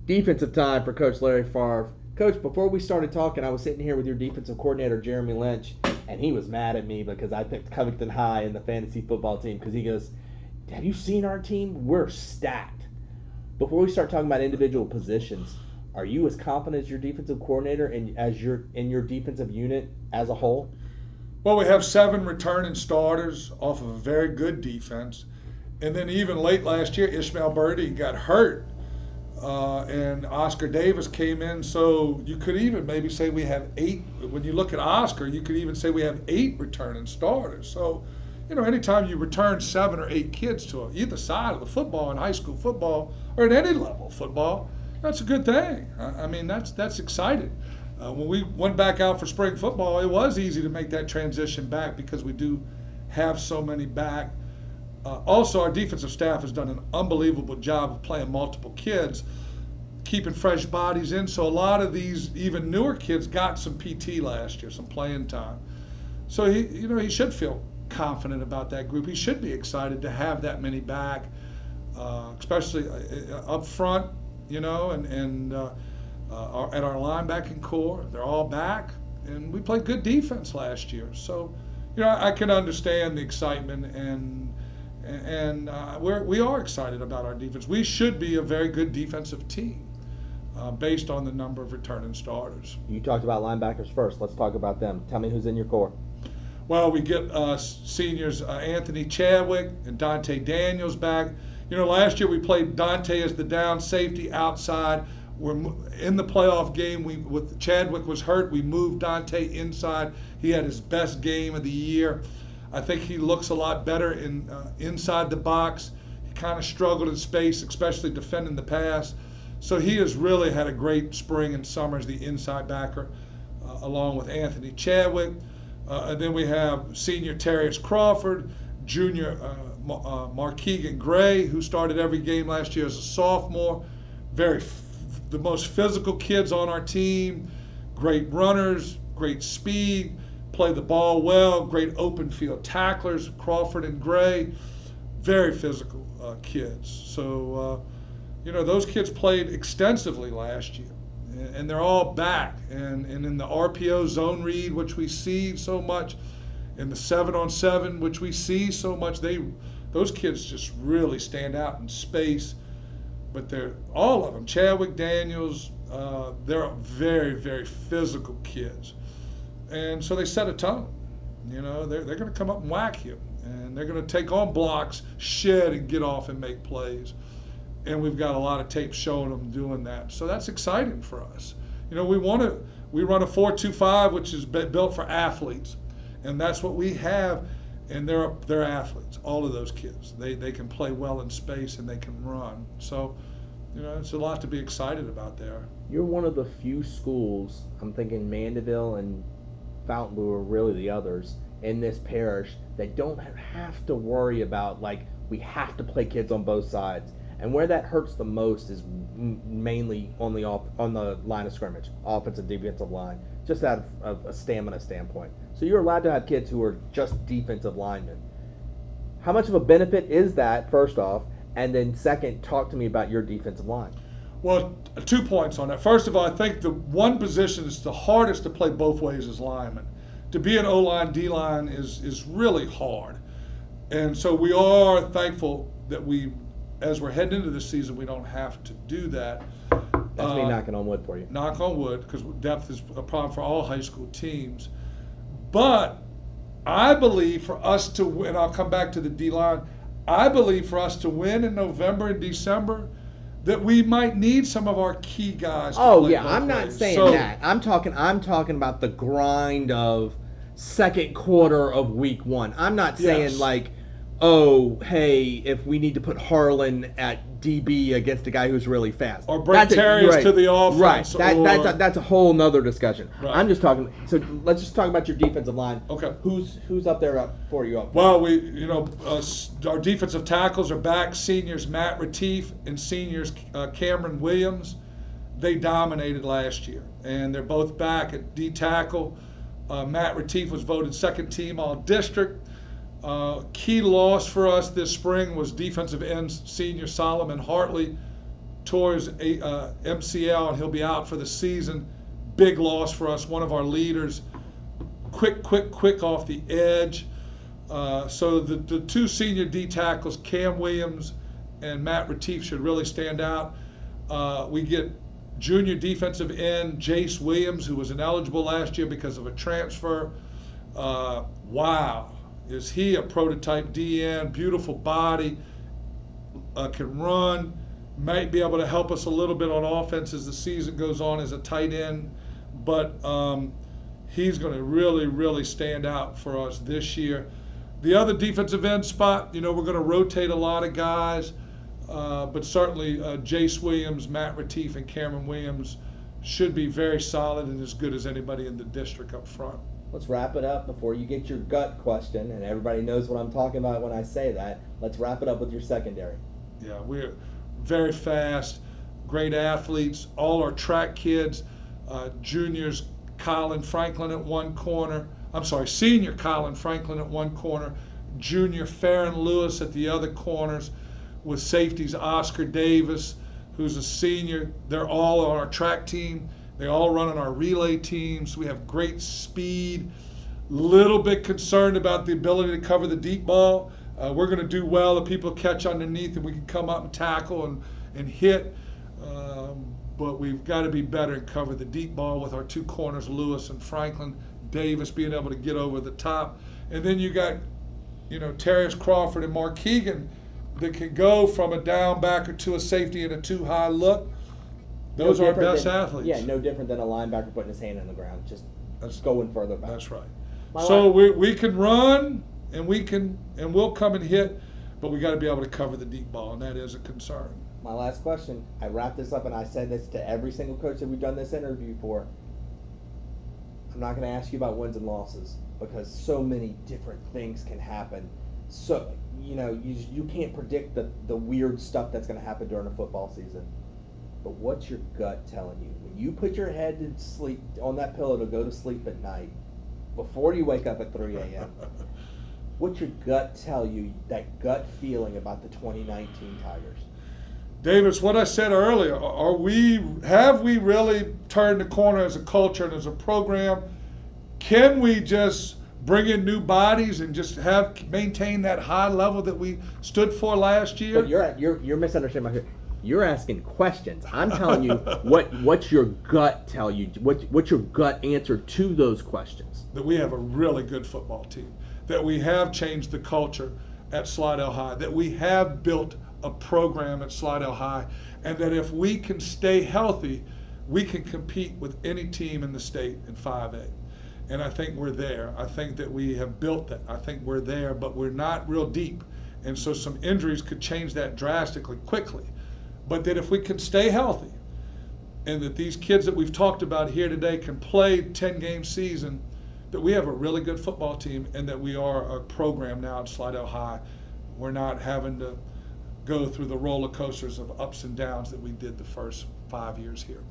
Defensive time for Coach Larry Favre. Coach, before we started talking, I was sitting here with your defensive coordinator, Jeremy Lynch, and he was mad at me because I picked Covington High in the fantasy football team because he goes, have you seen our team? We're stacked. Before we start talking about individual positions, are you as confident as your defensive coordinator and as in your defensive unit as a whole? Well, we have 7 returning starters off of a very good defense. And then even late last year, Ishmael Birdie got hurt. And Oscar Davis came in, so you could even maybe say we have 8. When you look at Oscar, you could even say we have 8 returning starters. So, anytime you return 7 or 8 kids to either side of the football in high school football or at any level of football, that's a good thing. I mean, that's exciting. When we went back out for spring football, it was easy to make that transition back because we do have so many back. Also, our defensive staff has done an unbelievable job of playing multiple kids, keeping fresh bodies in. So a lot of these even newer kids got some PT last year, some playing time. So he should feel confident about that group. He should be excited to have that many back, especially up front, and at our linebacking core. They're all back, and we played good defense last year. So, I can understand the excitement, and we are excited about our defense. We should be a very good defensive team based on the number of returning starters. You talked about linebackers first. Let's talk about them. Tell me who's in your core. Well, we get seniors Anthony Chadwick and Dante Daniels back. Last year we played Dante as the down safety outside. We're in the playoff game. With Chadwick was hurt, we moved Dante inside. He had his best game of the year. I think he looks a lot better inside the box. He kind of struggled in space, especially defending the pass. So he has really had a great spring and summer as the inside backer, along with Anthony Chadwick. And then we have senior Terrius Crawford, junior Markeegan Gray, who started every game last year as a sophomore. The most physical kids on our team, great runners, great speed, play the ball well, great open field tacklers, Crawford and Gray, very physical kids. So, those kids played extensively last year, and they're all back. And in the RPO zone read, which we see so much, in the 7-on-7, which we see so much, those kids just really stand out in space. But they're all of them, Chadwick, Daniels, they're very, very physical kids. And so they set a tone. They're going to come up and whack you. And they're going to take on blocks, shed, and get off and make plays. And we've got a lot of tape showing them doing that. So that's exciting for us. We run a 4-2-5, which is built for athletes. And that's what we have. And they're athletes, all of those kids. They can play well in space and they can run. So, it's a lot to be excited about there. You're one of the few schools, I'm thinking Mandeville and Fountainblue are really the others in this parish that don't have to worry about, we have to play kids on both sides. And where that hurts the most is mainly on the line of scrimmage, offensive, defensive line, just out of a stamina standpoint. So you're allowed to have kids who are just defensive linemen. How much of a benefit is that, first off? And then second, talk to me about your defensive line. Well, 2 points on that. First of all, I think the one position that's the hardest to play both ways is lineman. To be an O-line, D-line is really hard. And so we are thankful that as we're heading into the season, we don't have to do that. That's me knocking on wood for you. Knock on wood, because depth is a problem for all high school teams. But I believe for us to win, I'll come back to the D-line, I believe for us to win in November and December, that we might need some of our key guys to play both I'm not ways. saying that. I'm talking about the grind of second quarter of week 1. I'm not saying if we need to put Harlan at DB against a guy who's really fast. Or bring Terrius to the offense. Right. That's a whole nother discussion. Right. I'm just talking. So let's just talk about your defensive line. Okay. Who's up there for you? Well, our defensive tackles are back. Seniors Matt Retief and seniors Cameron Williams. They dominated last year, and they're both back at D tackle. Matt Retief was voted second team all district. Key loss for us this spring was defensive end senior Solomon Hartley tore his MCL, and he'll be out for the season. Big loss for us, one of our leaders. Quick off the edge. So the two senior D tackles, Cam Williams and Matt Retief, should really stand out. We get junior defensive end Jace Williams, who was ineligible last year because of a transfer. Wow, is he a prototype DN? Beautiful body, can run, might be able to help us a little bit on offense as the season goes on as a tight end, but he's going to really stand out for us this year. The other defensive end spot, we're going to rotate a lot of guys, but certainly Jace Williams, Matt Retief, and Cameron Williams should be very solid and as good as anybody in the district up front. Let's wrap it up before you get your gut question, and everybody knows what I'm talking about when I say that. Let's wrap it up with your secondary. Yeah, we're very fast, great athletes, all our track kids, juniors, Colin Franklin at one corner. Senior Colin Franklin at one corner, junior Farron Lewis at the other corners, with safeties Oscar Davis, who's a senior. They're all on our track team. They all run on our relay teams. We have great speed. Little bit concerned about the ability to cover the deep ball. We're going to do well if people catch underneath and we can come up and tackle and hit. But we've got to be better and cover the deep ball with our two corners, Lewis and Franklin. Davis being able to get over the top. And then you got, Terrius Crawford and Mark Keegan that can go from a down backer to a safety in a too high look. Those are our best athletes. Yeah, no different than a linebacker putting his hand on the ground, just going further back. That's right. So we can run and we'll come and hit, but we got to be able to cover the deep ball, and that is a concern. My last question, I wrap this up and I said this to every single coach that we've done this interview for. I'm not going to ask you about wins and losses because so many different things can happen. So, you can't predict the weird stuff that's going to happen during a football season. But what's your gut telling you? When you put your head to sleep on that pillow to go to sleep at night, before you wake up at 3 a.m., what's your gut tell you, that gut feeling about the 2019 Tigers? David, it's what I said earlier. Have we really turned the corner as a culture and as a program? Can we just bring in new bodies and just maintain that high level that we stood for last year? But you're misunderstanding my. You're asking questions. I'm telling you what's your gut tell you. What's your gut answer to those questions? That we have a really good football team. That we have changed the culture at Slidell High. That we have built a program at Slidell High, and that if we can stay healthy, we can compete with any team in the state in 5A. And I think we're there. I think that we have built that. I think we're there, but we're not real deep. And so some injuries could change that drastically quickly. But that if we can stay healthy, and that these kids that we've talked about here today can play 10-game season, that we have a really good football team, and that we are a program now at Slidell High. We're not having to go through the roller coasters of ups and downs that we did the first 5 years here.